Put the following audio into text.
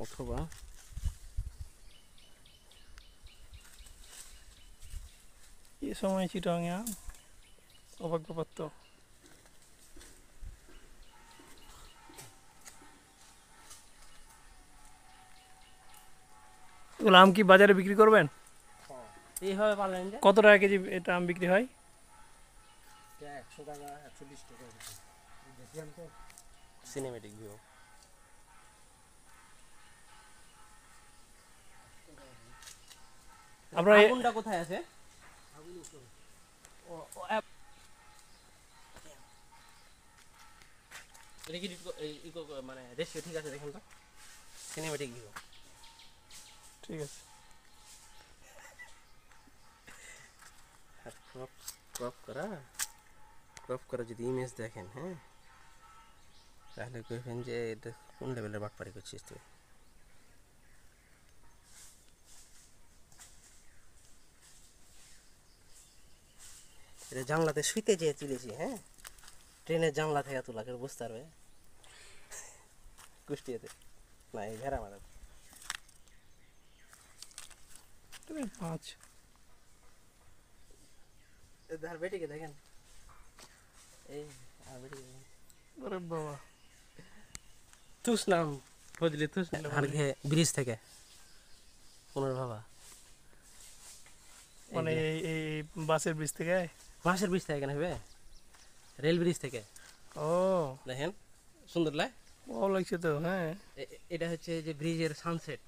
অথবা এ সময় চিটাগাঙে আম অভাগ্যপ্রাপ্ত। এগুলো আম কি বাজারে বিক্রি করবেন? এইভাবে পারলেন যে কত টাকা কেজি এটা আম বিক্রি হয়? 100 টাকা 120 টাকা দেখলাম তো। Cinematic view. আপনার আগুনটা কোথায় আছে? মানে রেশিও ঠিক আছে দেখুন তো, সিনেমেটিক ভিউ। ঠিক আছে। ক্রপ ক্রপ করা যদি ইমেজ দেখেন, হ্যাঁ, তাহলে কইবেন যে এটা কোন লেভেলের বাটপারি করছিস তুই। এটা জানলাতে শুইতে যেয়ে তুলেছি, হ্যাঁ, ট্রেনের জানলা থেকে তোলা, কেউ বুঝতে পারবে কুষ্টিয়াতে না, এই ভেড়া মারা। মাছ আর বেটিকে দেখেন, এই আর বেটিকে দেখেন, ওরে বাবা, তুস নাম ফজলি তুস আর ঘে ব্রিজ থেকে পুনর্ভাবা, মানে এই বাসের ব্রিজ থেকে? বাঁশের ব্রিজ থেকে কেন হবে, রেল ব্রিজ থেকে। ও দেখেন সুন্দর লাগে, ভালো লাগছে তো। হ্যাঁ, এটা হচ্ছে যে ব্রিজের সানসেট।